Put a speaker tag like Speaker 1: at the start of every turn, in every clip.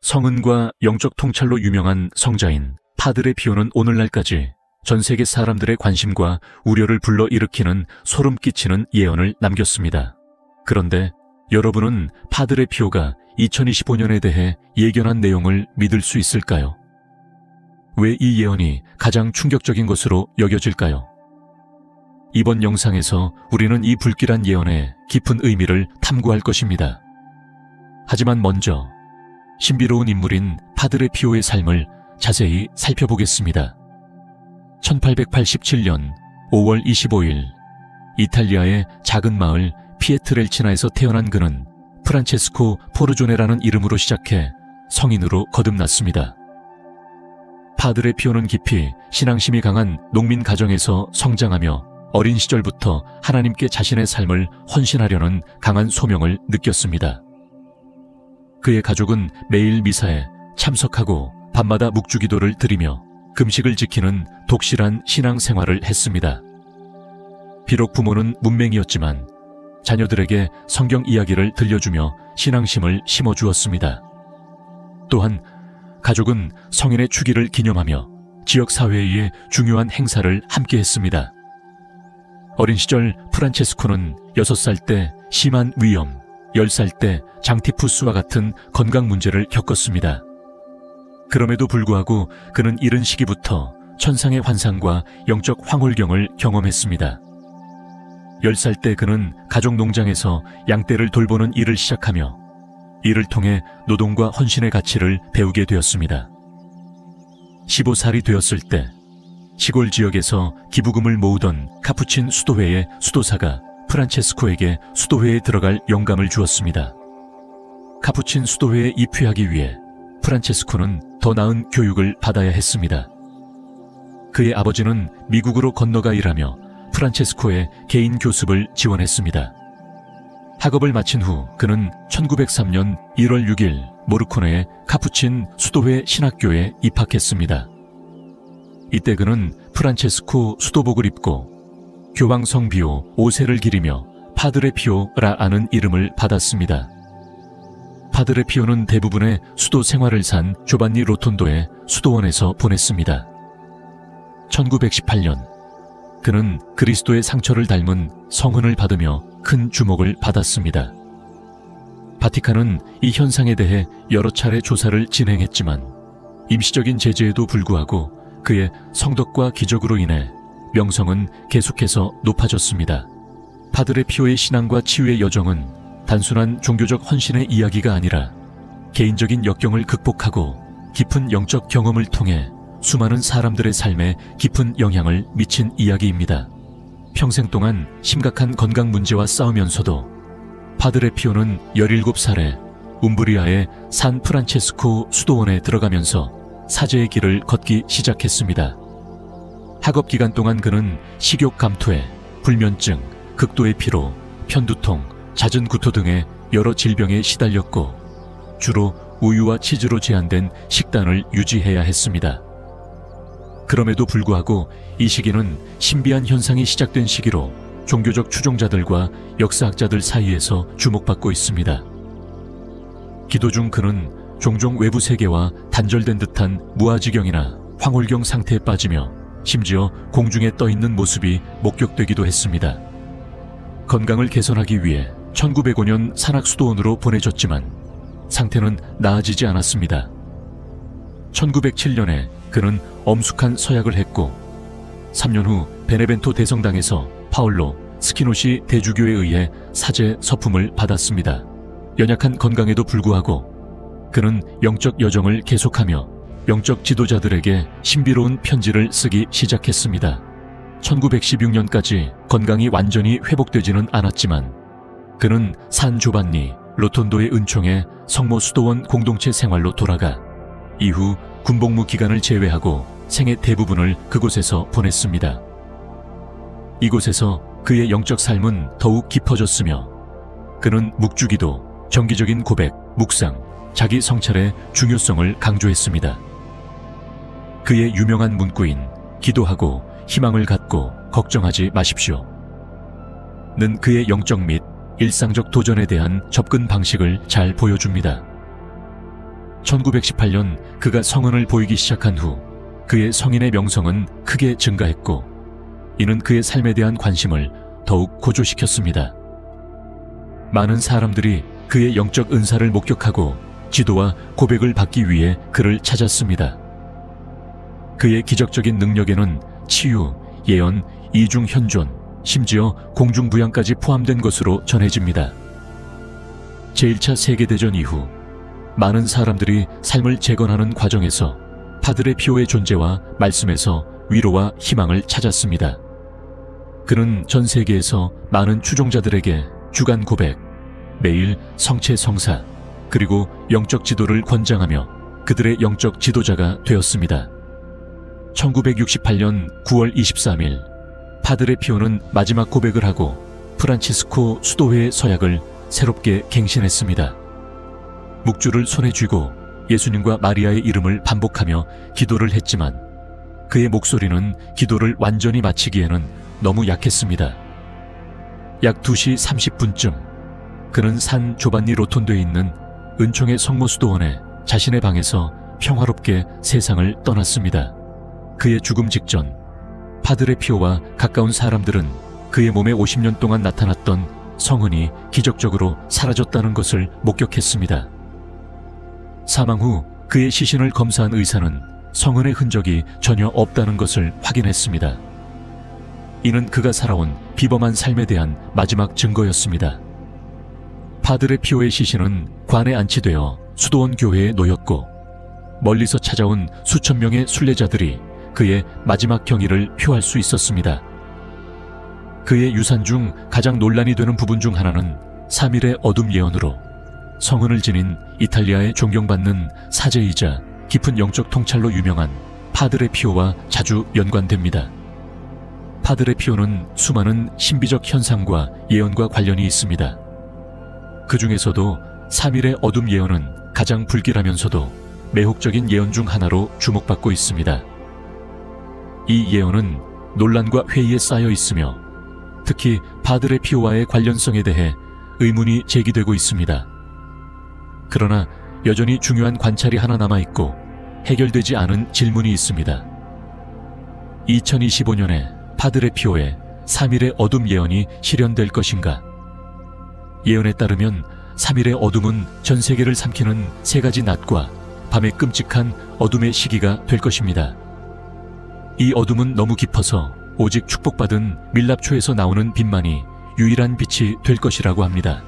Speaker 1: 성은과 영적 통찰로 유명한 성자인 파드레 피오는 오늘날까지 전 세계 사람들의 관심과 우려를 불러일으키는 소름 끼치는 예언을 남겼습니다. 그런데 여러분은 파드레 피오가 2025년에 대해 예견한 내용을 믿을 수 있을까요? 왜 이 예언이 가장 충격적인 것으로 여겨질까요? 이번 영상에서 우리는 이 불길한 예언의 깊은 의미를 탐구할 것입니다. 하지만 먼저 신비로운 인물인 파드레 피오의 삶을 자세히 살펴보겠습니다. 1887년 5월 25일 이탈리아의 작은 마을 피에트렐치나에서 태어난 그는 프란체스코 포르조네라는 이름으로 시작해 성인으로 거듭났습니다. 파드레 피오는 깊이 신앙심이 강한 농민 가정에서 성장하며 어린 시절부터 하나님께 자신의 삶을 헌신하려는 강한 소명을 느꼈습니다. 그의 가족은 매일 미사에 참석하고 밤마다 묵주기도를 드리며 금식을 지키는 독실한 신앙생활을 했습니다. 비록 부모는 문맹이었지만 자녀들에게 성경 이야기를 들려주며 신앙심을 심어주었습니다. 또한 가족은 성인의 축일을 기념하며 지역사회의 중요한 행사를 함께 했습니다. 어린 시절 프란체스코는 6살 때 심한 위염, 10살 때 장티푸스와 같은 건강 문제를 겪었습니다. 그럼에도 불구하고 그는 이른 시기부터 천상의 환상과 영적 황홀경을 경험했습니다. 10살 때 그는 가족 농장에서 양떼를 돌보는 일을 시작하며 이를 통해 노동과 헌신의 가치를 배우게 되었습니다. 15살이 되었을 때 시골 지역에서 기부금을 모으던 카푸친 수도회의 수도사가 프란체스코에게 수도회에 들어갈 영감을 주었습니다. 카푸친 수도회에 입회하기 위해 프란체스코는 더 나은 교육을 받아야 했습니다. 그의 아버지는 미국으로 건너가 일하며 프란체스코의 개인 교습을 지원했습니다. 학업을 마친 후 그는 1903년 1월 6일 모르코네의 카푸친 수도회 신학교에 입학했습니다. 이때 그는 프란체스코 수도복을 입고 교황성 비오 5세를 기리며 파드레 피오라 아는 이름을 받았습니다. 파드레 피오는 대부분의 수도 생활을 산 조반니 로톤도의 수도원에서 보냈습니다. 1918년 그는 그리스도의 상처를 닮은 성은을 받으며 큰 주목을 받았습니다. 바티칸은 이 현상에 대해 여러 차례 조사를 진행했지만 임시적인 제재에도 불구하고 그의 성덕과 기적으로 인해 명성은 계속해서 높아졌습니다. 파드레 피오의 신앙과 치유의 여정은 단순한 종교적 헌신의 이야기가 아니라 개인적인 역경을 극복하고 깊은 영적 경험을 통해 수많은 사람들의 삶에 깊은 영향을 미친 이야기입니다. 평생 동안 심각한 건강 문제와 싸우면서도 파드레 피오는 17살에 움브리아의 산 프란체스코 수도원에 들어가면서 사제의 길을 걷기 시작했습니다. 학업 기간 동안 그는 식욕 감퇴, 불면증, 극도의 피로, 편두통, 잦은 구토 등의 여러 질병에 시달렸고 주로 우유와 치즈로 제한된 식단을 유지해야 했습니다. 그럼에도 불구하고 이 시기는 신비한 현상이 시작된 시기로 종교적 추종자들과 역사학자들 사이에서 주목받고 있습니다. 기도 중 그는 종종 외부 세계와 단절된 듯한 무아지경이나 황홀경 상태에 빠지며 심지어 공중에 떠있는 모습이 목격되기도 했습니다. 건강을 개선하기 위해 1905년 산악수도원으로 보내졌지만 상태는 나아지지 않았습니다. 1907년에 그는 엄숙한 서약을 했고 3년 후 베네벤토 대성당에서 파올로 스키노시 대주교에 의해 사제 서품을 받았습니다. 연약한 건강에도 불구하고 그는 영적 여정을 계속하며 영적 지도자들에게 신비로운 편지를 쓰기 시작했습니다. 1916년까지 건강이 완전히 회복되지는 않았지만 그는 산 조반니 로톤도의 은총에 성모 수도원 공동체 생활로 돌아가 이후 군복무 기간을 제외하고 생애 대부분을 그곳에서 보냈습니다. 이곳에서 그의 영적 삶은 더욱 깊어졌으며 그는 묵주기도, 정기적인 고백, 묵상, 자기 성찰의 중요성을 강조했습니다. 그의 유명한 문구인 기도하고 희망을 갖고 걱정하지 마십시오 는 그의 영적 및 일상적 도전에 대한 접근 방식을 잘 보여줍니다. 1918년 그가 성언을 보이기 시작한 후 그의 성인의 명성은 크게 증가했고, 이는 그의 삶에 대한 관심을 더욱 고조시켰습니다. 많은 사람들이 그의 영적 은사를 목격하고 지도와 고백을 받기 위해 그를 찾았습니다. 그의 기적적인 능력에는 치유, 예언, 이중 현존, 심지어 공중부양까지 포함된 것으로 전해집니다. 제1차 세계대전 이후 많은 사람들이 삶을 재건하는 과정에서 파드레 피오의 존재와 말씀에서 위로와 희망을 찾았습니다. 그는 전 세계에서 많은 추종자들에게 주간 고백, 매일 성체 성사, 그리고 영적 지도를 권장하며 그들의 영적 지도자가 되었습니다. 1968년 9월 23일 파드레 피오는 마지막 고백을 하고 프란치스코 수도회의 서약을 새롭게 갱신했습니다. 묵주를 손에 쥐고 예수님과 마리아의 이름을 반복하며 기도를 했지만 그의 목소리는 기도를 완전히 마치기에는 너무 약했습니다. 약 2시 30분쯤 그는 산 조반니 로톤드에 있는 은총의 성모수도원에 자신의 방에서 평화롭게 세상을 떠났습니다. 그의 죽음 직전 파드레 피오와 가까운 사람들은 그의 몸에 50년 동안 나타났던 성은이 기적적으로 사라졌다는 것을 목격했습니다. 사망 후 그의 시신을 검사한 의사는 성은의 흔적이 전혀 없다는 것을 확인했습니다. 이는 그가 살아온 비범한 삶에 대한 마지막 증거였습니다. 파드레 피오의 시신은 관에 안치되어 수도원 교회에 놓였고, 멀리서 찾아온 수천 명의 순례자들이 그의 마지막 경의를 표할 수 있었습니다. 그의 유산 중 가장 논란이 되는 부분 중 하나는 3일의 어둠 예언으로 성은을 지닌 이탈리아에 존경받는 사제이자 깊은 영적 통찰로 유명한 파드레 피오와 자주 연관됩니다. 파드레 피오는 수많은 신비적 현상과 예언과 관련이 있습니다. 그 중에서도 3일의 어둠 예언은 가장 불길하면서도 매혹적인 예언 중 하나로 주목받고 있습니다. 이 예언은 논란과 회의에 쌓여 있으며 특히 파드레 피오와의 관련성에 대해 의문이 제기되고 있습니다. 그러나 여전히 중요한 관찰이 하나 남아있고 해결되지 않은 질문이 있습니다. 2025년에 파드레 피오의 3일의 어둠 예언이 실현될 것인가? 예언에 따르면 3일의 어둠은 전 세계를 삼키는 3가지 낮과 밤의 끔찍한 어둠의 시기가 될 것입니다. 이 어둠은 너무 깊어서 오직 축복받은 밀랍초에서 나오는 빛만이 유일한 빛이 될 것이라고 합니다.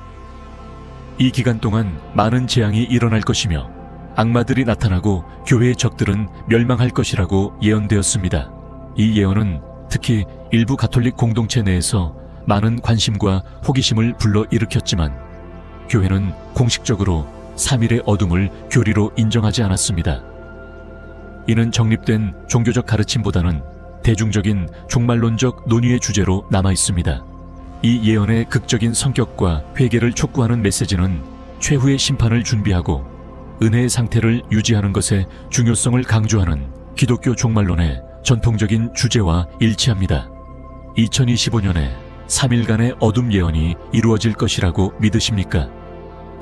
Speaker 1: 이 기간 동안 많은 재앙이 일어날 것이며 악마들이 나타나고 교회의 적들은 멸망할 것이라고 예언되었습니다. 이 예언은 특히 일부 가톨릭 공동체 내에서 많은 관심과 호기심을 불러일으켰지만 교회는 공식적으로 3일의 어둠을 교리로 인정하지 않았습니다. 이는 정립된 종교적 가르침보다는 대중적인 종말론적 논의의 주제로 남아 있습니다. 이 예언의 극적인 성격과 회개를 촉구하는 메시지는 최후의 심판을 준비하고 은혜의 상태를 유지하는 것의 중요성을 강조하는 기독교 종말론의 전통적인 주제와 일치합니다. 2025년에 3일간의 어둠 예언이 이루어질 것이라고 믿으십니까?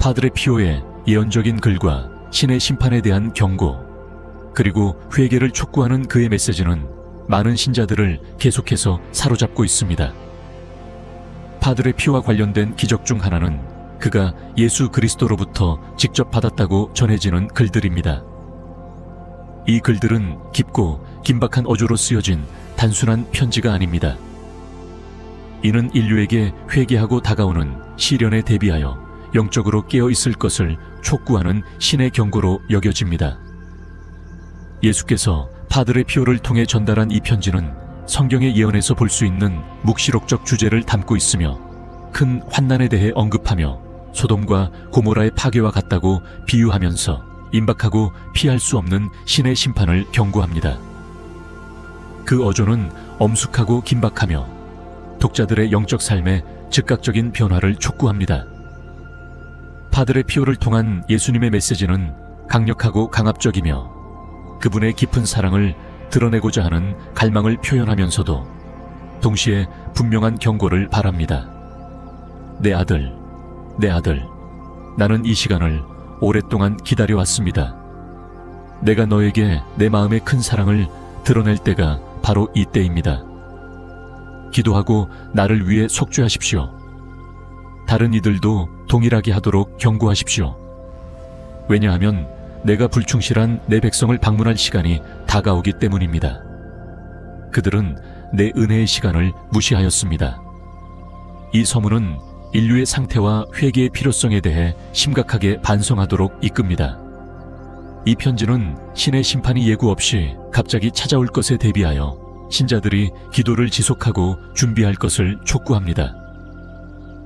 Speaker 1: 파드레 피오의 예언적인 글과 신의 심판에 대한 경고, 그리고 회개를 촉구하는 그의 메시지는 많은 신자들을 계속해서 사로잡고 있습니다. 파드레 피오와 관련된 기적 중 하나는 그가 예수 그리스도로부터 직접 받았다고 전해지는 글들입니다. 이 글들은 깊고 긴박한 어조로 쓰여진 단순한 편지가 아닙니다. 이는 인류에게 회개하고 다가오는 시련에 대비하여 영적으로 깨어 있을 것을 촉구하는 신의 경고로 여겨집니다. 예수께서 파드레 피오를 통해 전달한 이 편지는 성경의 예언에서 볼 수 있는 묵시록적 주제를 담고 있으며 큰 환난에 대해 언급하며 소돔과 고모라의 파괴와 같다고 비유하면서 임박하고 피할 수 없는 신의 심판을 경고합니다. 그 어조는 엄숙하고 긴박하며 독자들의 영적 삶에 즉각적인 변화를 촉구합니다. 파드레 피오를 통한 예수님의 메시지는 강력하고 강압적이며 그분의 깊은 사랑을 드러내고자 하는 갈망을 표현하면서도 동시에 분명한 경고를 바랍니다. 내 아들, 나는 이 시간을 오랫동안 기다려왔습니다. 내가 너에게 내 마음의 큰 사랑을 드러낼 때가 바로 이때입니다. 기도하고 나를 위해 속죄하십시오. 다른 이들도 동일하게 하도록 경고하십시오. 왜냐하면 내가 불충실한 내 백성을 방문할 시간이 다가오기 때문입니다. 그들은 내 은혜의 시간을 무시하였습니다. 이 서문은 인류의 상태와 회개의 필요성에 대해 심각하게 반성하도록 이끕니다. 이 편지는 신의 심판이 예고 없이 갑자기 찾아올 것에 대비하여 신자들이 기도를 지속하고 준비할 것을 촉구합니다.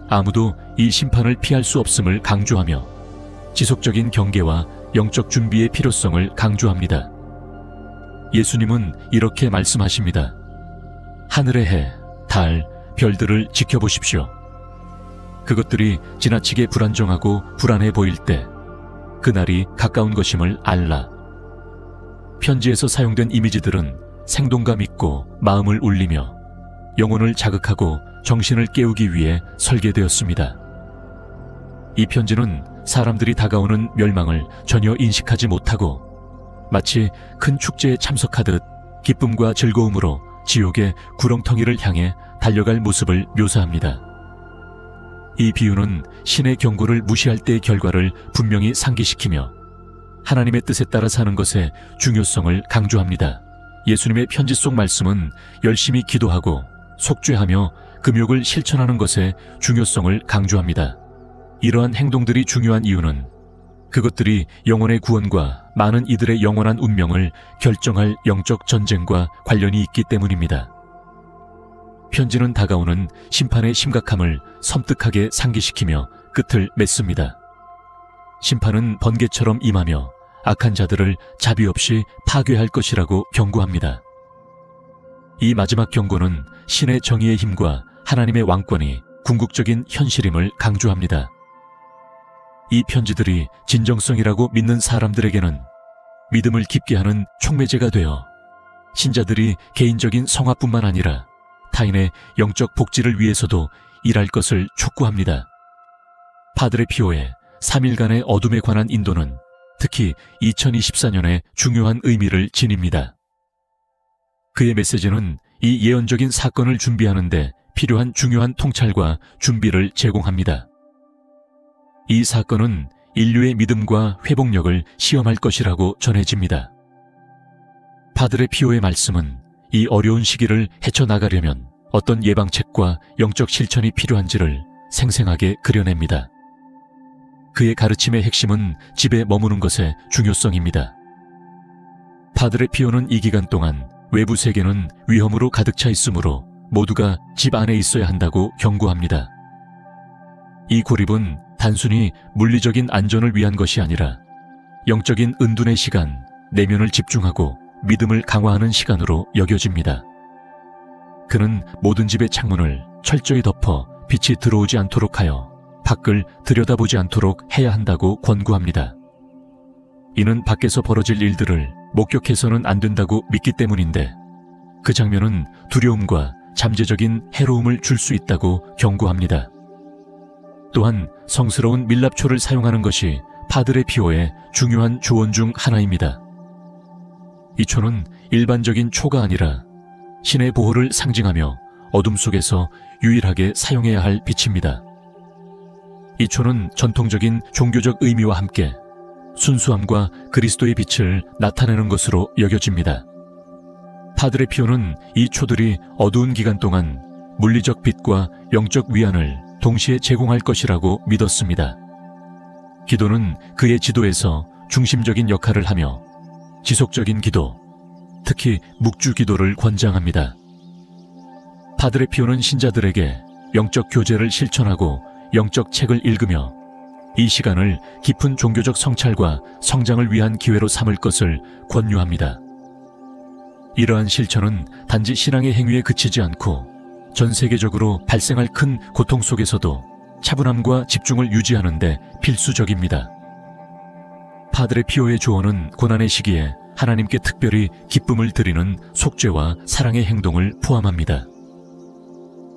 Speaker 1: 아무도 이 심판을 피할 수 없음을 강조하며 지속적인 경계와 영적 준비의 필요성을 강조합니다. 예수님은 이렇게 말씀하십니다. 하늘의 해, 달, 별들을 지켜보십시오. 그것들이 지나치게 불안정하고 불안해 보일 때 그날이 가까운 것임을 알라. 편지에서 사용된 이미지들은 생동감 있고 마음을 울리며 영혼을 자극하고 정신을 깨우기 위해 설계되었습니다. 이 편지는 사람들이 다가오는 멸망을 전혀 인식하지 못하고 마치 큰 축제에 참석하듯 기쁨과 즐거움으로 지옥의 구렁텅이를 향해 달려갈 모습을 묘사합니다. 이 비유는 신의 경고를 무시할 때의 결과를 분명히 상기시키며 하나님의 뜻에 따라 사는 것의 중요성을 강조합니다. 예수님의 편지 속 말씀은 열심히 기도하고 속죄하며 금욕을 실천하는 것의 중요성을 강조합니다. 이러한 행동들이 중요한 이유는 그것들이 영혼의 구원과 많은 이들의 영원한 운명을 결정할 영적 전쟁과 관련이 있기 때문입니다. 편지는 다가오는 심판의 심각함을 섬뜩하게 상기시키며 끝을 맺습니다. 심판은 번개처럼 임하며 악한 자들을 자비 없이 파괴할 것이라고 경고합니다. 이 마지막 경고는 신의 정의의 힘과 하나님의 왕권이 궁극적인 현실임을 강조합니다. 이 편지들이 진정성이라고 믿는 사람들에게는 믿음을 깊게 하는 촉매제가 되어 신자들이 개인적인 성화뿐만 아니라 타인의 영적 복지를 위해서도 일할 것을 촉구합니다. 파드레 피오의 3일간의 어둠에 관한 인도는 특히 2024년에 중요한 의미를 지닙니다. 그의 메시지는 이 예언적인 사건을 준비하는 데 필요한 중요한 통찰과 준비를 제공합니다. 이 사건은 인류의 믿음과 회복력을 시험할 것이라고 전해집니다. 파드레 피오의 말씀은 이 어려운 시기를 헤쳐나가려면 어떤 예방책과 영적 실천이 필요한지를 생생하게 그려냅니다. 그의 가르침의 핵심은 집에 머무는 것의 중요성입니다. 파드레 피오는 이 기간 동안 외부 세계는 위험으로 가득 차 있으므로 모두가 집 안에 있어야 한다고 경고합니다. 이 고립은 단순히 물리적인 안전을 위한 것이 아니라 영적인 은둔의 시간, 내면을 집중하고 믿음을 강화하는 시간으로 여겨집니다. 그는 모든 집의 창문을 철저히 덮어 빛이 들어오지 않도록 하여 밖을 들여다보지 않도록 해야 한다고 권고합니다. 이는 밖에서 벌어질 일들을 목격해서는 안 된다고 믿기 때문인데 그 장면은 두려움과 잠재적인 해로움을 줄 수 있다고 경고합니다. 또한 성스러운 밀랍초를 사용하는 것이 파드레 피오의 중요한 조언 중 하나입니다. 이 초는 일반적인 초가 아니라 신의 보호를 상징하며 어둠 속에서 유일하게 사용해야 할 빛입니다. 이 초는 전통적인 종교적 의미와 함께 순수함과 그리스도의 빛을 나타내는 것으로 여겨집니다. 파드레 피오는 이 초들이 어두운 기간 동안 물리적 빛과 영적 위안을 동시에 제공할 것이라고 믿었습니다. 기도는 그의 지도에서 중심적인 역할을 하며 지속적인 기도, 특히 묵주 기도를 권장합니다. 파드레 피오는 신자들에게 영적 교제를 실천하고 영적 책을 읽으며 이 시간을 깊은 종교적 성찰과 성장을 위한 기회로 삼을 것을 권유합니다. 이러한 실천은 단지 신앙의 행위에 그치지 않고 전 세계적으로 발생할 큰 고통 속에서도 차분함과 집중을 유지하는 데 필수적입니다. 파드레 피오의 조언은 고난의 시기에 하나님께 특별히 기쁨을 드리는 속죄와 사랑의 행동을 포함합니다.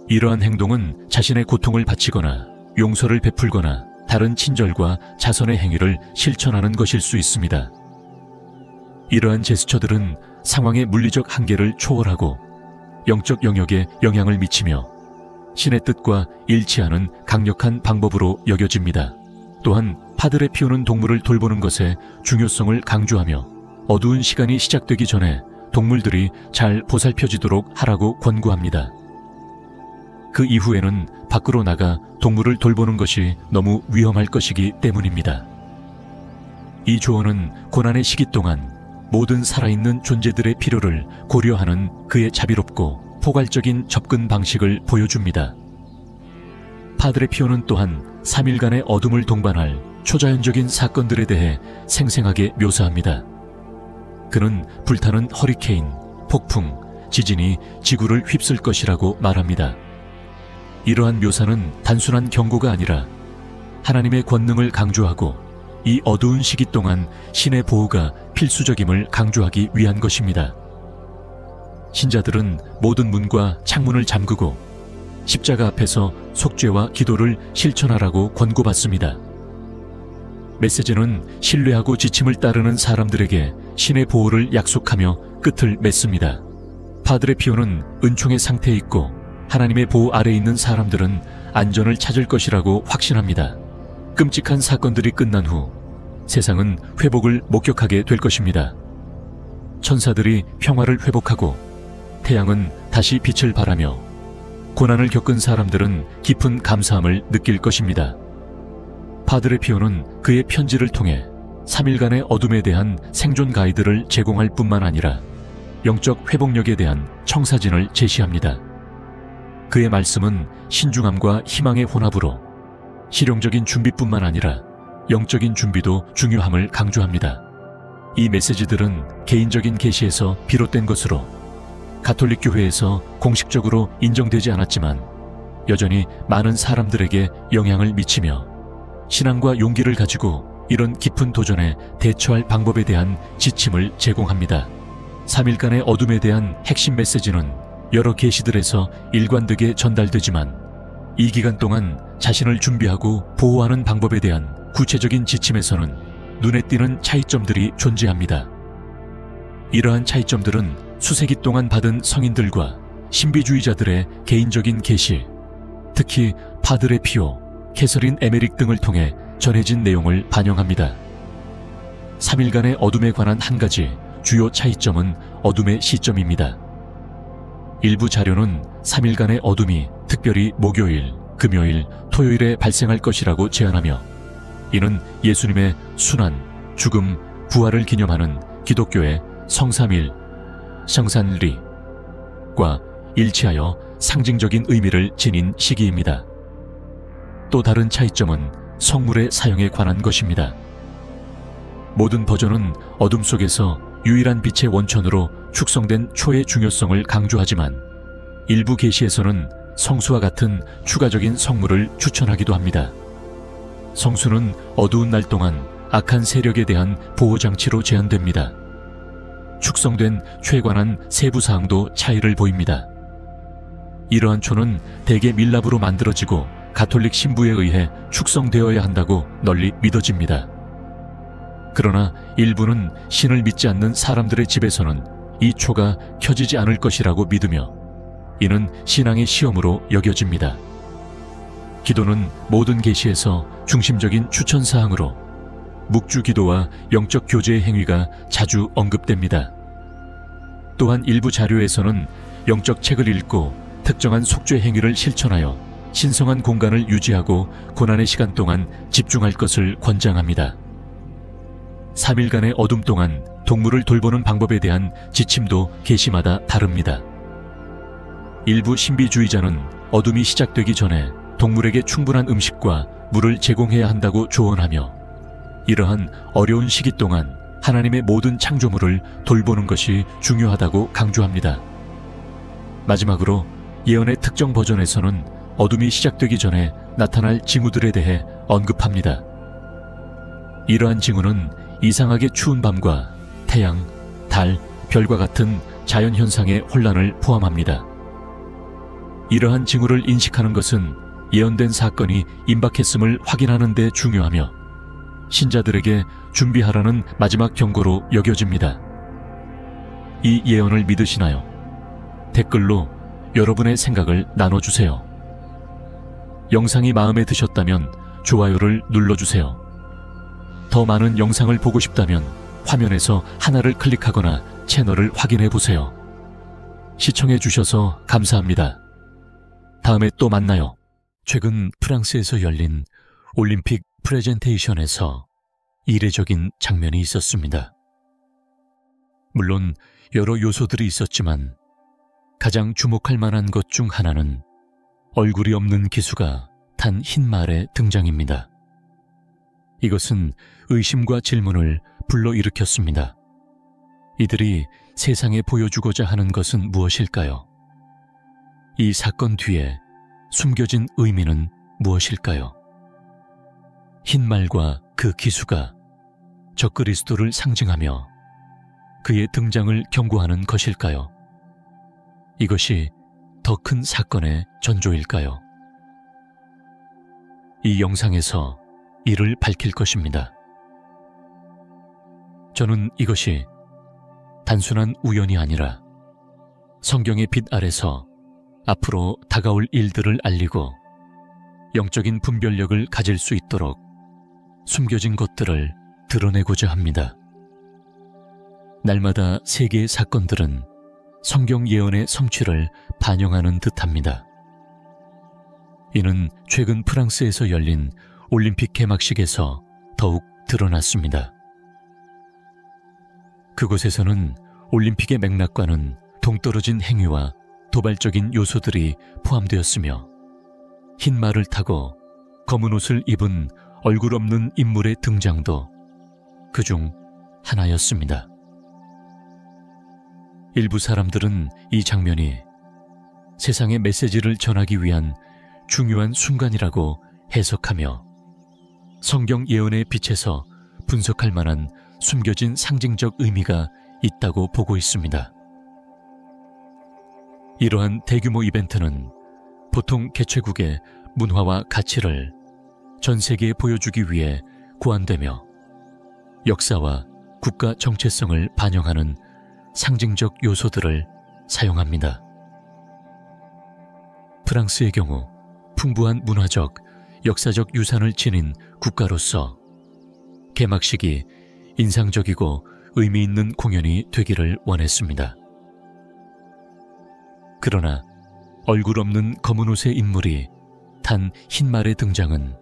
Speaker 1: 이러한 행동은 자신의 고통을 바치거나 용서를 베풀거나 다른 친절과 자선의 행위를 실천하는 것일 수 있습니다. 이러한 제스처들은 상황의 물리적 한계를 초월하고 영적 영역에 영향을 미치며 신의 뜻과 일치하는 강력한 방법으로 여겨집니다. 또한 파들에 피우는 동물을 돌보는 것의 중요성을 강조하며 어두운 시간이 시작되기 전에 동물들이 잘 보살펴지도록 하라고 권고합니다. 그 이후에는 밖으로 나가 동물을 돌보는 것이 너무 위험할 것이기 때문입니다. 이 조언은 고난의 시기 동안 모든 살아있는 존재들의 필요를 고려하는 그의 자비롭고 포괄적인 접근 방식을 보여줍니다. 파드레 피오는 또한 3일간의 어둠을 동반할 초자연적인 사건들에 대해 생생하게 묘사합니다. 그는 불타는 허리케인, 폭풍, 지진이 지구를 휩쓸 것이라고 말합니다. 이러한 묘사는 단순한 경고가 아니라 하나님의 권능을 강조하고 이 어두운 시기 동안 신의 보호가 필수적임을 강조하기 위한 것입니다. 신자들은 모든 문과 창문을 잠그고 십자가 앞에서 속죄와 기도를 실천하라고 권고받습니다. 메시지는 신뢰하고 지침을 따르는 사람들에게 신의 보호를 약속하며 끝을 맺습니다. 파드레 피오는 은총의 상태에 있고 하나님의 보호 아래에 있는 사람들은 안전을 찾을 것이라고 확신합니다. 끔찍한 사건들이 끝난 후 세상은 회복을 목격하게 될 것입니다. 천사들이 평화를 회복하고 태양은 다시 빛을 발하며 고난을 겪은 사람들은 깊은 감사함을 느낄 것입니다. 파드레 피오는 그의 편지를 통해 3일간의 어둠에 대한 생존 가이드를 제공할 뿐만 아니라 영적 회복력에 대한 청사진을 제시합니다. 그의 말씀은 신중함과 희망의 혼합으로 실용적인 준비뿐만 아니라 영적인 준비도 중요함을 강조합니다. 이 메시지들은 개인적인 계시에서 비롯된 것으로 가톨릭 교회에서 공식적으로 인정되지 않았지만 여전히 많은 사람들에게 영향을 미치며 신앙과 용기를 가지고 이런 깊은 도전에 대처할 방법에 대한 지침을 제공합니다. 3일간의 어둠에 대한 핵심 메시지는 여러 계시들에서 일관되게 전달되지만 이 기간 동안 자신을 준비하고 보호하는 방법에 대한 구체적인 지침에서는 눈에 띄는 차이점들이 존재합니다. 이러한 차이점들은 수세기 동안 받은 성인들과 신비주의자들의 개인적인 계시, 특히 파드레 피오, 캐서린 에메릭 등을 통해 전해진 내용을 반영합니다. 3일간의 어둠에 관한 한 가지 주요 차이점은 어둠의 시점입니다. 일부 자료는 3일간의 어둠이 특별히 목요일, 금요일, 토요일에 발생할 것이라고 제안하며 이는 예수님의 순환, 죽음, 부활을 기념하는 기독교의 성삼일, 성산리과 일치하여 상징적인 의미를 지닌 시기입니다. 또 다른 차이점은 성물의 사용에 관한 것입니다. 모든 버전은 어둠 속에서 유일한 빛의 원천으로 축성된 초의 중요성을 강조하지만 일부 계시에서는 성수와 같은 추가적인 성물을 추천하기도 합니다. 성수는 어두운 날 동안 악한 세력에 대한 보호장치로 제한됩니다. 축성된 초에 관한 세부 사항도 차이를 보입니다. 이러한 초는 대개 밀랍으로 만들어지고 가톨릭 신부에 의해 축성되어야 한다고 널리 믿어집니다. 그러나 일부는 신을 믿지 않는 사람들의 집에서는 이 초가 켜지지 않을 것이라고 믿으며 이는 신앙의 시험으로 여겨집니다. 기도는 모든 계시에서 중심적인 추천사항으로 묵주 기도와 영적 교제의 행위가 자주 언급됩니다. 또한 일부 자료에서는 영적 책을 읽고 특정한 속죄 행위를 실천하여 신성한 공간을 유지하고 고난의 시간 동안 집중할 것을 권장합니다. 3일간의 어둠 동안 동물을 돌보는 방법에 대한 지침도 계시마다 다릅니다. 일부 신비주의자는 어둠이 시작되기 전에 동물에게 충분한 음식과 물을 제공해야 한다고 조언하며 이러한 어려운 시기 동안 하나님의 모든 창조물을 돌보는 것이 중요하다고 강조합니다. 마지막으로 예언의 특정 버전에서는 어둠이 시작되기 전에 나타날 징후들에 대해 언급합니다. 이러한 징후는 이상하게 추운 밤과 태양, 달, 별과 같은 자연현상의 혼란을 포함합니다. 이러한 징후를 인식하는 것은 예언된 사건이 임박했음을 확인하는 데 중요하며 신자들에게 준비하라는 마지막 경고로 여겨집니다. 이 예언을 믿으시나요? 댓글로 여러분의 생각을 나눠주세요. 영상이 마음에 드셨다면 좋아요를 눌러주세요. 더 많은 영상을 보고 싶다면 화면에서 하나를 클릭하거나 채널을 확인해 보세요. 시청해 주셔서 감사합니다. 다음에 또 만나요. 최근 프랑스에서 열린 올림픽 프레젠테이션에서 이례적인 장면이 있었습니다. 물론 여러 요소들이 있었지만 가장 주목할 만한 것 중 하나는 얼굴이 없는 기수가 탄 흰 말의 등장입니다. 이것은 의심과 질문을 불러일으켰습니다. 이들이 세상에 보여주고자 하는 것은 무엇일까요? 이 사건 뒤에 숨겨진 의미는 무엇일까요? 흰 말과 그 기수가 적그리스도를 상징하며 그의 등장을 경고하는 것일까요? 이것이 더 큰 사건의 전조일까요? 이 영상에서 이를 밝힐 것입니다. 저는 이것이 단순한 우연이 아니라 성경의 빛 아래서 앞으로 다가올 일들을 알리고 영적인 분별력을 가질 수 있도록 숨겨진 것들을 드러내고자 합니다. 날마다 세계의 사건들은 성경 예언의 성취를 반영하는 듯합니다. 이는 최근 프랑스에서 열린 올림픽 개막식에서 더욱 드러났습니다. 그곳에서는 올림픽의 맥락과는 동떨어진 행위와 도발적인 요소들이 포함되었으며 흰 말을 타고 검은 옷을 입은 얼굴 없는 인물의 등장도 그중 하나였습니다. 일부 사람들은 이 장면이 세상의 메시지를 전하기 위한 중요한 순간이라고 해석하며 성경 예언의 빛에서 분석할 만한 숨겨진 상징적 의미가 있다고 보고 있습니다. 이러한 대규모 이벤트는 보통 개최국의 문화와 가치를 전 세계에 보여주기 위해 고안되며 역사와 국가 정체성을 반영하는 상징적 요소들을 사용합니다. 프랑스의 경우 풍부한 문화적, 역사적 유산을 지닌 국가로서 개막식이 인상적이고 의미 있는 공연이 되기를 원했습니다. 그러나 얼굴 없는 검은 옷의 인물이 탄 흰 말의 등장은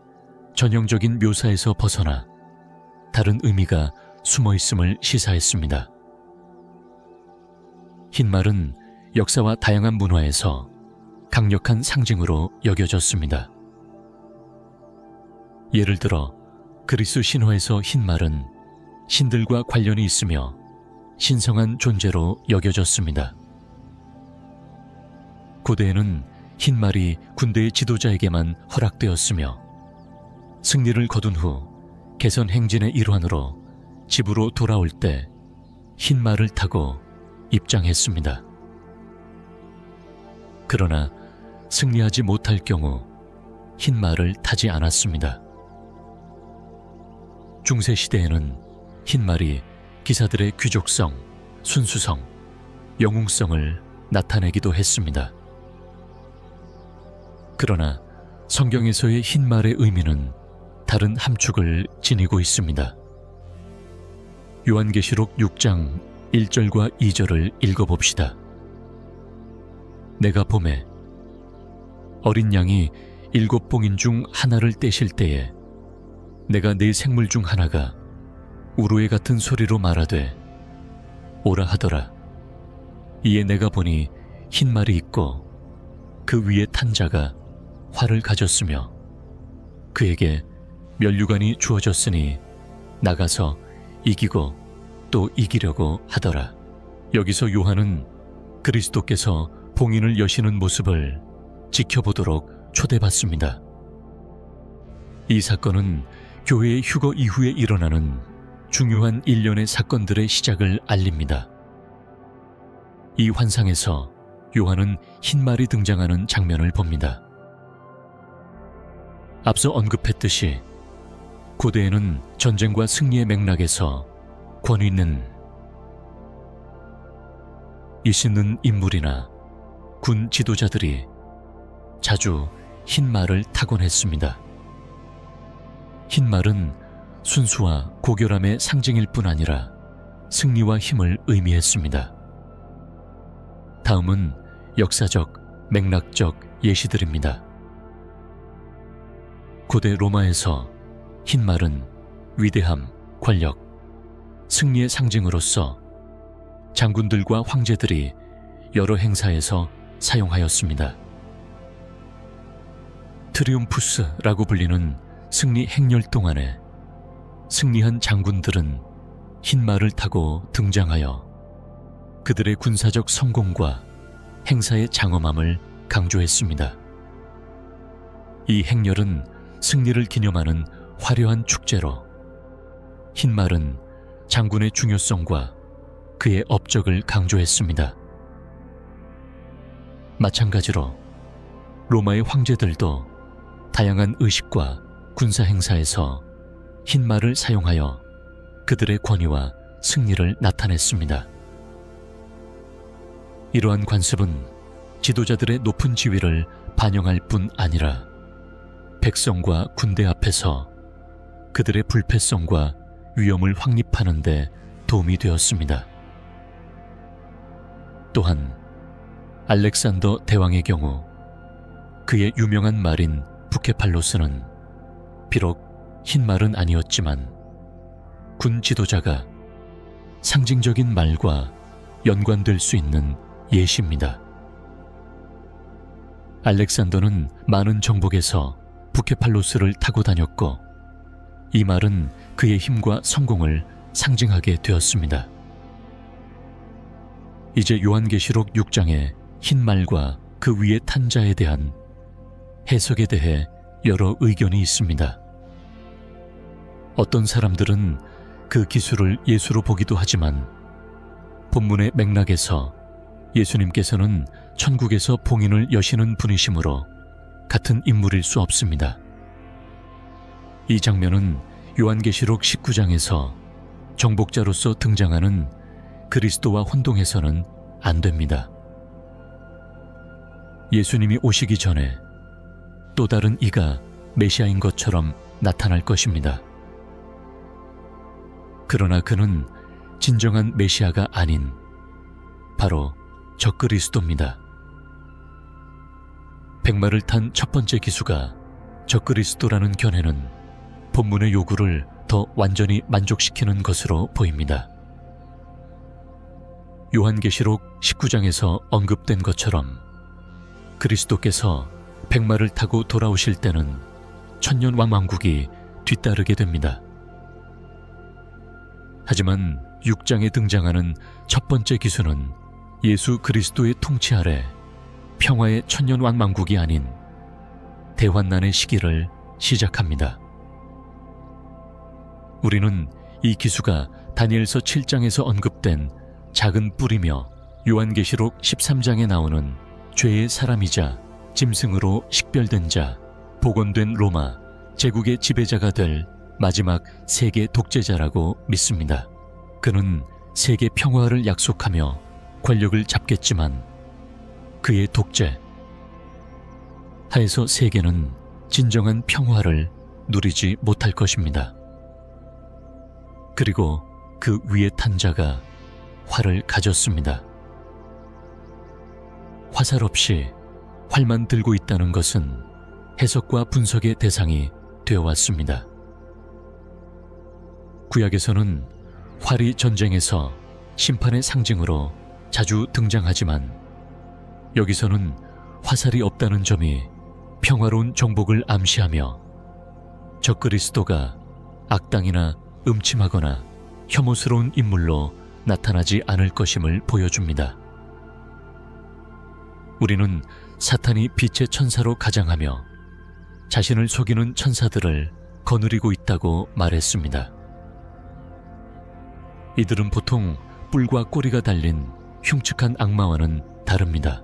Speaker 1: 전형적인 묘사에서 벗어나 다른 의미가 숨어 있음을 시사했습니다. 흰 말은 역사와 다양한 문화에서 강력한 상징으로 여겨졌습니다. 예를 들어 그리스 신화에서 흰 말은 신들과 관련이 있으며 신성한 존재로 여겨졌습니다. 고대에는 흰 말이 군대의 지도자에게만 허락되었으며 승리를 거둔 후 개선 행진의 일환으로 집으로 돌아올 때 흰 말을 타고 입장했습니다. 그러나 승리하지 못할 경우 흰 말을 타지 않았습니다. 중세시대에는 흰 말이 기사들의 귀족성, 순수성, 영웅성을 나타내기도 했습니다. 그러나 성경에서의 흰 말의 의미는 다른 함축을 지니고 있습니다. 요한계시록 6장 1절과 2절을 읽어봅시다. 내가 보매 어린 양이 7봉인 중 하나를 떼실 때에 내가 네 생물 중 하나가 우루에 같은 소리로 말하되 오라 하더라. 이에 내가 보니 흰 말이 있고 그 위에 탄 자가 활을 가졌으며 그에게 면류관이 주어졌으니 나가서 이기고 또 이기려고 하더라. 여기서 요한은 그리스도께서 봉인을 여시는 모습을 지켜보도록 초대받습니다. 이 사건은 교회의 휴거 이후에 일어나는 중요한 일련의 사건들의 시작을 알립니다. 이 환상에서 요한은 흰 말이 등장하는 장면을 봅니다. 앞서 언급했듯이 고대에는 전쟁과 승리의 맥락에서 권위는 있는 인물이나 군 지도자들이 자주 흰 말을 타곤 했습니다. 흰 말은 순수와 고결함의 상징일 뿐 아니라 승리와 힘을 의미했습니다. 다음은 역사적, 맥락적 예시들입니다. 고대 로마에서 흰 말은 위대함, 권력, 승리의 상징으로서 장군들과 황제들이 여러 행사에서 사용하였습니다. 트리움푸스라고 불리는 승리 행렬 동안에 승리한 장군들은 흰 말을 타고 등장하여 그들의 군사적 성공과 행사의 장엄함을 강조했습니다. 이 행렬은 승리를 기념하는 화려한 축제로 흰 말은 장군의 중요성과 그의 업적을 강조했습니다. 마찬가지로 로마의 황제들도 다양한 의식과 군사 행사에서 흰 말을 사용하여 그들의 권위와 승리를 나타냈습니다. 이러한 관습은 지도자들의 높은 지위를 반영할 뿐 아니라 백성과 군대 앞에서 그들의 불패성과 위험을 확립하는 데 도움이 되었습니다. 또한 알렉산더 대왕의 경우 그의 유명한 말인 부케팔로스는 비록 흰 말은 아니었지만 군 지도자가 상징적인 말과 연관될 수 있는 예시입니다. 알렉산더는 많은 정복에서 부케팔로스를 타고 다녔고 이 말은 그의 힘과 성공을 상징하게 되었습니다. 이제 요한계시록 6장의 흰 말과 그 위에 탄 자에 대한 해석에 대해 여러 의견이 있습니다. 어떤 사람들은 그 기술을 예수로 보기도 하지만 본문의 맥락에서 예수님께서는 천국에서 봉인을 여시는 분이시므로 같은 인물일 수 없습니다. 이 장면은 요한계시록 19장에서 정복자로서 등장하는 그리스도와 혼동해서는 안 됩니다. 예수님이 오시기 전에 또 다른 이가 메시아인 것처럼 나타날 것입니다. 그러나 그는 진정한 메시아가 아닌 바로 적그리스도입니다. 백마를 탄 첫 번째 기수가 적그리스도라는 견해는 본문의 요구를 더 완전히 만족시키는 것으로 보입니다. 요한계시록 19장에서 언급된 것처럼 그리스도께서 백마를 타고 돌아오실 때는 천년왕국이 뒤따르게 됩니다. 하지만 6장에 등장하는 첫 번째 기수는 예수 그리스도의 통치 아래 평화의 천년왕국이 아닌 대환난의 시기를 시작합니다. 우리는 이 기수가 다니엘서 7장에서 언급된 작은 뿔이며 요한계시록 13장에 나오는 죄의 사람이자 짐승으로 식별된 자, 복원된 로마, 제국의 지배자가 될 마지막 세계 독재자라고 믿습니다. 그는 세계 평화를 약속하며 권력을 잡겠지만 그의 독재 하에서 세계는 진정한 평화를 누리지 못할 것입니다. 그리고 그 위에 탄 자가 활을 가졌습니다. 화살 없이 활만 들고 있다는 것은 해석과 분석의 대상이 되어왔습니다. 구약에서는 활이 전쟁에서 심판의 상징으로 자주 등장하지만 여기서는 화살이 없다는 점이 평화로운 정복을 암시하며 적그리스도가 악당이나 음침하거나 혐오스러운 인물로 나타나지 않을 것임을 보여줍니다. 우리는 사탄이 빛의 천사로 가장하며 자신을 속이는 천사들을 거느리고 있다고 말했습니다. 이들은 보통 뿔과 꼬리가 달린 흉측한 악마와는 다릅니다.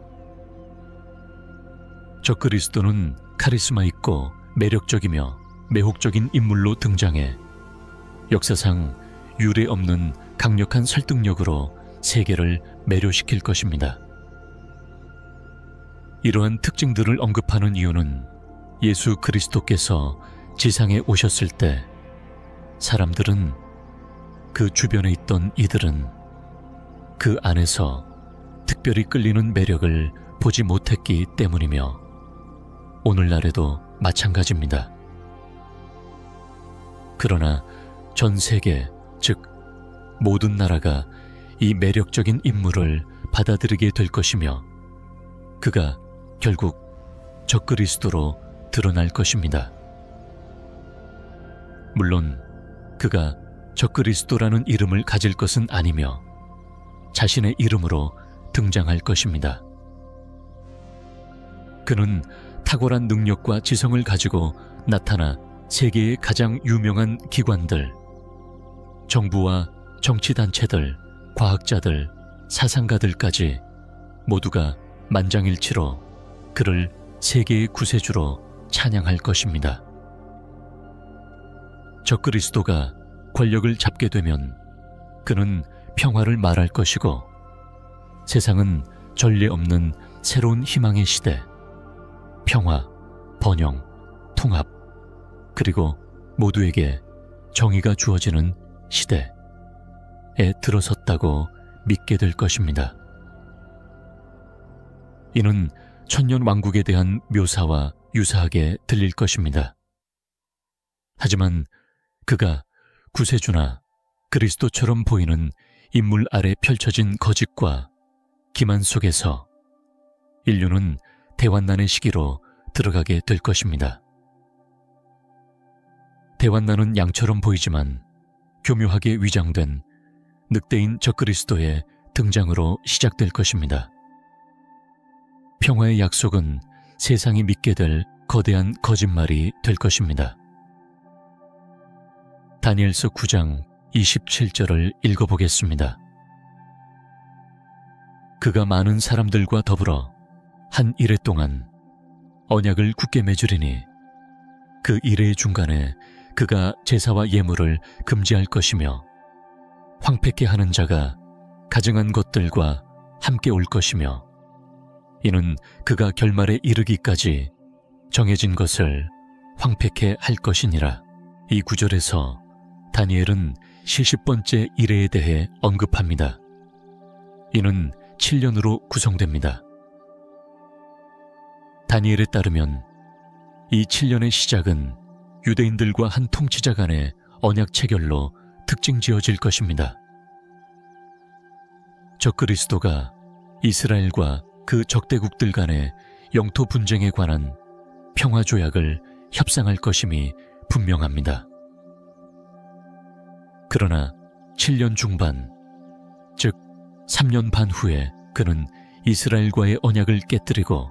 Speaker 1: 적그리스도는 카리스마 있고 매력적이며 매혹적인 인물로 등장해 역사상 유례 없는 강력한 설득력으로 세계를 매료시킬 것입니다. 이러한 특징들을 언급하는 이유는 예수 그리스도께서 지상에 오셨을 때 사람들은, 그 주변에 있던 이들은 그 안에서 특별히 끌리는 매력을 보지 못했기 때문이며 오늘날에도 마찬가지입니다. 그러나 전 세계, 즉 모든 나라가 이 매력적인 인물을 받아들이게 될 것이며 그가 결국 적그리스도로 드러날 것입니다. 물론 그가 적그리스도라는 이름을 가질 것은 아니며 자신의 이름으로 등장할 것입니다. 그는 탁월한 능력과 지성을 가지고 나타나 세계의 가장 유명한 기관들, 정부와 정치단체들, 과학자들, 사상가들까지 모두가 만장일치로 그를 세계의 구세주로 찬양할 것입니다. 적그리스도가 권력을 잡게 되면 그는 평화를 말할 것이고 세상은 전례 없는 새로운 희망의 시대, 평화, 번영, 통합, 그리고 모두에게 정의가 주어지는 시대에 들어섰다고 믿게 될 것입니다. 이는 천년왕국에 대한 묘사와 유사하게 들릴 것입니다. 하지만 그가 구세주나 그리스도처럼 보이는 인물 아래 펼쳐진 거짓과 기만 속에서 인류는 대환난의 시기로 들어가게 될 것입니다. 대환난은 양처럼 보이지만 교묘하게 위장된 늑대인 적그리스도의 등장으로 시작될 것입니다. 평화의 약속은 세상이 믿게 될 거대한 거짓말이 될 것입니다. 다니엘서 9장 27절을 읽어보겠습니다. 그가 많은 사람들과 더불어 한 이레 동안 언약을 굳게 맺으리니 그 이레의 중간에 그가 제사와 예물을 금지할 것이며 황폐케 하는 자가 가증한 것들과 함께 올 것이며 이는 그가 결말에 이르기까지 정해진 것을 황폐케 할 것이니라. 이 구절에서 다니엘은 70번째 이레에 대해 언급합니다. 이는 7년으로 구성됩니다. 다니엘에 따르면 이 7년의 시작은 유대인들과 한 통치자 간의 언약 체결로 특징 지어질 것입니다. 적그리스도가 이스라엘과 그 적대국들 간의 영토 분쟁에 관한 평화 조약을 협상할 것임이 분명합니다. 그러나 7년 중반, 즉 3년 반 후에 그는 이스라엘과의 언약을 깨뜨리고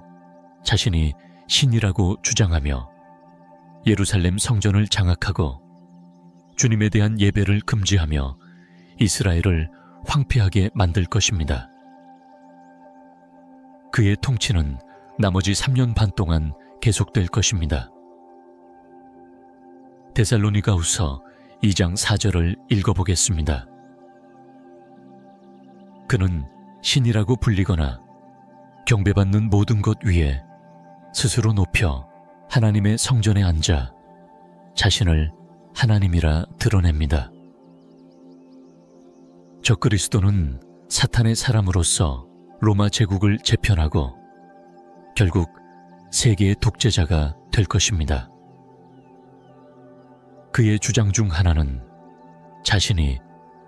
Speaker 1: 자신이 신이라고 주장하며 예루살렘 성전을 장악하고 주님에 대한 예배를 금지하며 이스라엘을 황폐하게 만들 것입니다. 그의 통치는 나머지 3년 반 동안 계속될 것입니다. 데살로니가후서 2장 4절을 읽어보겠습니다. 그는 신이라고 불리거나 경배받는 모든 것 위에 스스로 높여 하나님의 성전에 앉아 자신을 하나님이라 드러냅니다. 적그리스도는 사탄의 사람으로서 로마 제국을 재편하고 결국 세계의 독재자가 될 것입니다. 그의 주장 중 하나는 자신이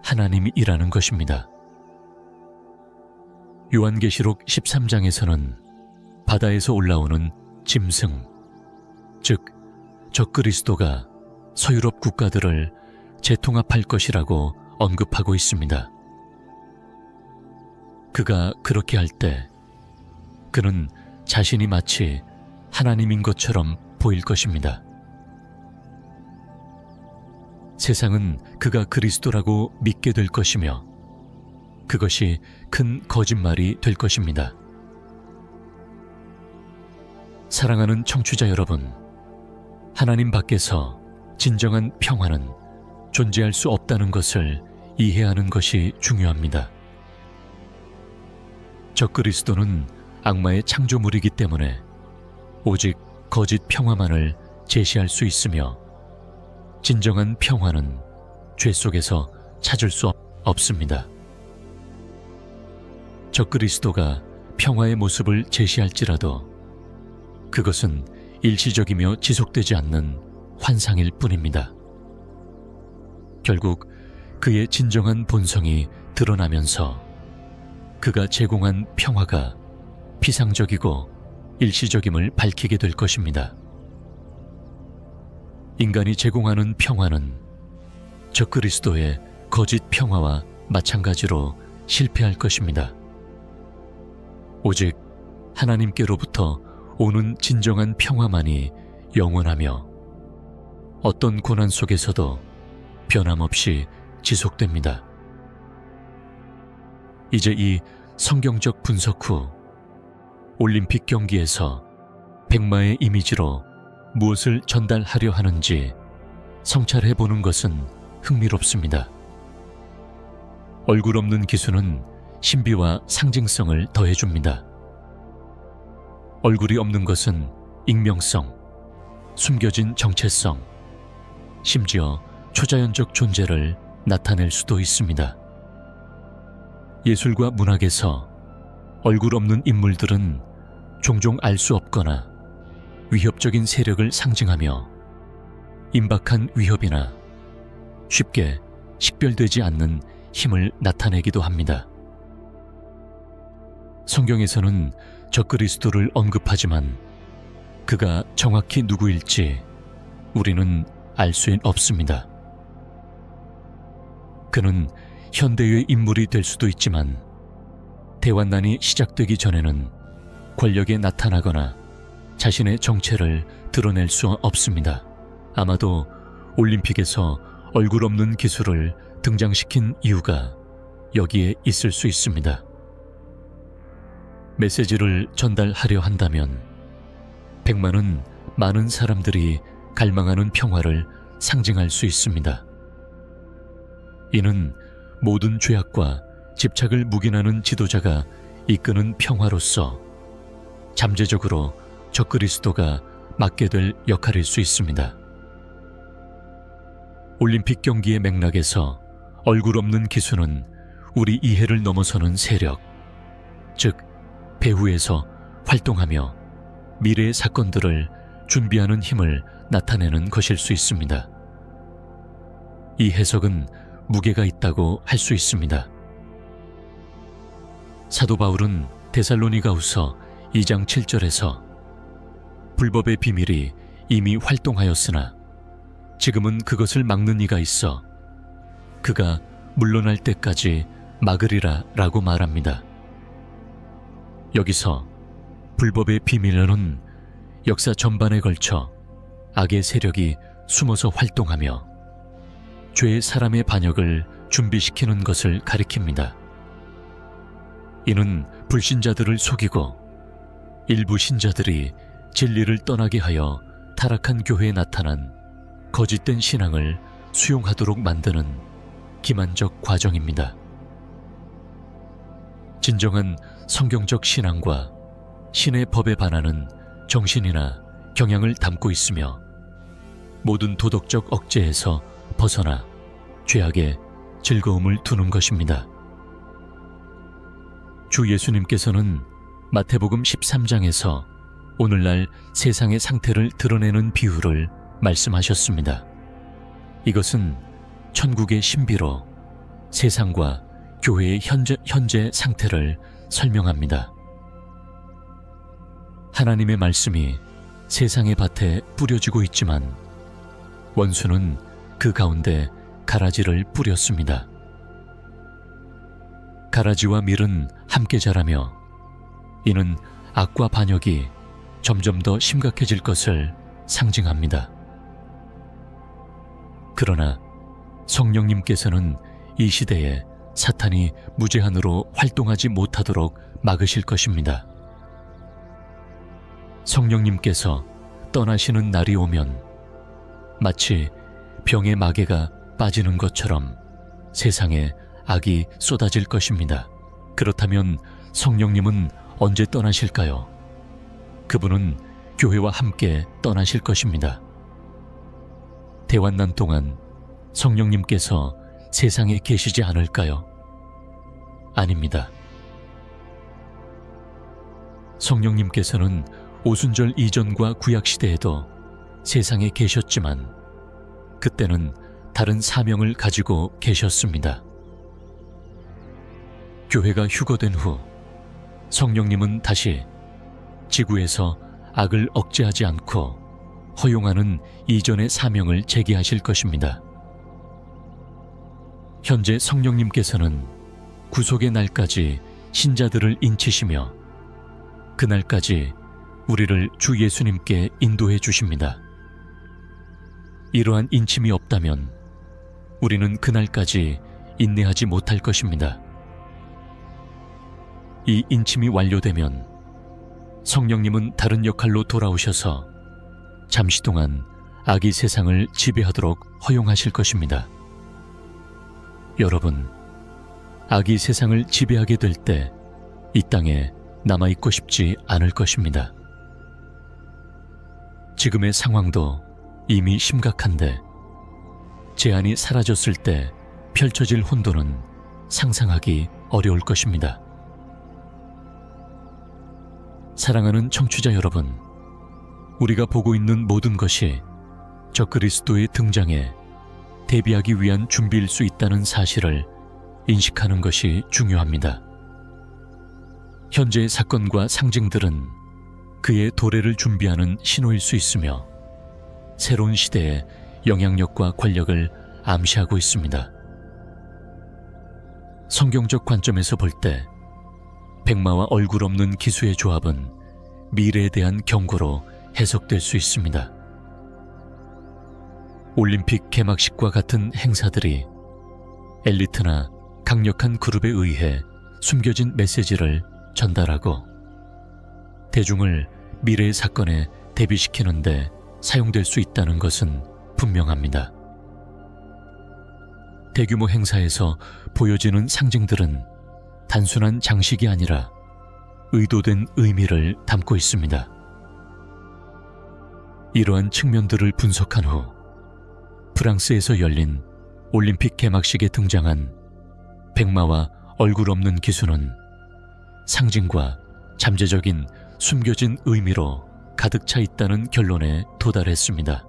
Speaker 1: 하나님이라는 것입니다. 요한계시록 13장에서는 바다에서 올라오는 짐승, 즉 적그리스도가 서유럽 국가들을 재통합할 것이라고 언급하고 있습니다. 그가 그렇게 할 때 그는 자신이 마치 하나님인 것처럼 보일 것입니다. 세상은 그가 그리스도라고 믿게 될 것이며 그것이 큰 거짓말이 될 것입니다. 사랑하는 청취자 여러분, 하나님 밖에서 진정한 평화는 존재할 수 없다는 것을 이해하는 것이 중요합니다. 적그리스도는 악마의 창조물이기 때문에 오직 거짓 평화만을 제시할 수 있으며 진정한 평화는 죄 속에서 찾을 수 없습니다. 적그리스도가 평화의 모습을 제시할지라도 그것은 일시적이며 지속되지 않는 환상일 뿐입니다. 결국 그의 진정한 본성이 드러나면서 그가 제공한 평화가 피상적이고 일시적임을 밝히게 될 것입니다. 인간이 제공하는 평화는 적그리스도의 거짓 평화와 마찬가지로 실패할 것입니다. 오직 하나님께로부터 오는 진정한 평화만이 영원하며 어떤 고난 속에서도 변함없이 지속됩니다. 이제 이 성경적 분석 후 올림픽 경기에서 백마의 이미지로 무엇을 전달하려 하는지 성찰해 보는 것은 흥미롭습니다. 얼굴 없는 기수는 신비와 상징성을 더해줍니다. 얼굴이 없는 것은 익명성, 숨겨진 정체성, 심지어 초자연적 존재를 나타낼 수도 있습니다. 예술과 문학에서 얼굴 없는 인물들은 종종 알 수 없거나 위협적인 세력을 상징하며 임박한 위협이나 쉽게 식별되지 않는 힘을 나타내기도 합니다. 성경에서는 적그리스도를 언급하지만 그가 정확히 누구일지 우리는 알 수 없습니다. 그는 현대의 인물이 될 수도 있지만 대환난이 시작되기 전에는 권력에 나타나거나 자신의 정체를 드러낼 수 없습니다. 아마도 올림픽에서 얼굴 없는 기수를 등장시킨 이유가 여기에 있을 수 있습니다. 메시지를 전달하려 한다면 백마는 많은 사람들이 갈망하는 평화를 상징할 수 있습니다. 이는 모든 죄악과 집착을 묵인하는 지도자가 이끄는 평화로서 잠재적으로 적그리스도가 맡게 될 역할일 수 있습니다. 올림픽 경기의 맥락에서 얼굴 없는 기수는 우리 이해를 넘어서는 세력, 즉 배후에서 활동하며 미래의 사건들을 준비하는 힘을 나타내는 것일 수 있습니다. 이 해석은 무게가 있다고 할 수 있습니다. 사도 바울은 데살로니가후서 2장 7절에서 불법의 비밀이 이미 활동하였으나 지금은 그것을 막는 이가 있어 그가 물러날 때까지 막으리라 라고 말합니다. 여기서 불법의 비밀로는 역사 전반에 걸쳐 악의 세력이 숨어서 활동하며 죄의 사람의 반역을 준비시키는 것을 가리킵니다. 이는 불신자들을 속이고 일부 신자들이 진리를 떠나게 하여 타락한 교회에 나타난 거짓된 신앙을 수용하도록 만드는 기만적 과정입니다. 진정한 성경적 신앙과 신의 법에 반하는 정신이나 경향을 담고 있으며 모든 도덕적 억제에서 벗어나 죄악에 즐거움을 두는 것입니다. 주 예수님께서는 마태복음 13장에서 오늘날 세상의 상태를 드러내는 비유를 말씀하셨습니다. 이것은 천국의 신비로 세상과 교회의 현재 상태를 설명합니다. 하나님의 말씀이 세상의 밭에 뿌려지고 있지만 원수는 그 가운데 가라지를 뿌렸습니다. 가라지와 밀은 함께 자라며 이는 악과 반역이 점점 더 심각해질 것을 상징합니다. 그러나 성령님께서는 이 시대에 사탄이 무제한으로 활동하지 못하도록 막으실 것입니다. 성령님께서 떠나시는 날이 오면 마치 병의 마개가 빠지는 것처럼 세상에 악이 쏟아질 것입니다. 그렇다면 성령님은 언제 떠나실까요? 그분은 교회와 함께 떠나실 것입니다. 대환난 동안 성령님께서 세상에 계시지 않을까요? 아닙니다. 성령님께서는 오순절 이전과 구약시대에도 세상에 계셨지만 그때는 다른 사명을 가지고 계셨습니다. 교회가 휴거된 후 성령님은 다시 지구에서 악을 억제하지 않고 허용하는 이전의 사명을 제기하실 것입니다. 현재 성령님께서는 구속의 날까지 신자들을 인치시며 그날까지 우리를 주 예수님께 인도해 주십니다. 이러한 인침이 없다면 우리는 그날까지 인내하지 못할 것입니다. 이 인침이 완료되면 성령님은 다른 역할로 돌아오셔서 잠시 동안 악이 세상을 지배하도록 허용하실 것입니다. 여러분, 악이 세상을 지배하게 될 때 이 땅에 남아있고 싶지 않을 것입니다. 지금의 상황도 이미 심각한데 재앙이 사라졌을 때 펼쳐질 혼돈은 상상하기 어려울 것입니다. 사랑하는 청취자 여러분, 우리가 보고 있는 모든 것이 적그리스도의 등장에 대비하기 위한 준비일 수 있다는 사실을 인식하는 것이 중요합니다. 현재의 사건과 상징들은 그의 도래를 준비하는 신호일 수 있으며 새로운 시대의 영향력과 권력을 암시하고 있습니다. 성경적 관점에서 볼 때 백마와 얼굴 없는 기수의 조합은 미래에 대한 경고로 해석될 수 있습니다. 올림픽 개막식과 같은 행사들이 엘리트나 강력한 그룹에 의해 숨겨진 메시지를 전달하고 대중을 미래의 사건에 대비시키는데 사용될 수 있다는 것은 분명합니다. 대규모 행사에서 보여지는 상징들은 단순한 장식이 아니라 의도된 의미를 담고 있습니다. 이러한 측면들을 분석한 후 프랑스에서 열린 올림픽 개막식에 등장한 백마와 얼굴 없는 기수는 상징과 잠재적인 숨겨진 의미로 가득 차 있다는 결론에 도달했습니다.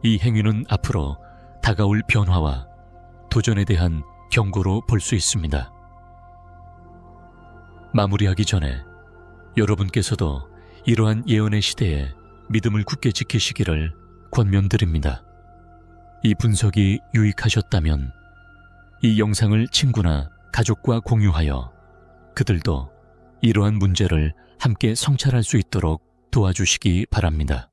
Speaker 1: 이 행위는 앞으로 다가올 변화와 도전에 대한 경고로 볼 수 있습니다. 마무리하기 전에 여러분께서도 이러한 예언의 시대에 믿음을 굳게 지키시기를 권면드립니다. 이 분석이 유익하셨다면 이 영상을 친구나 가족과 공유하여 그들도 이러한 문제를 함께 성찰할 수 있도록 도와주시기 바랍니다.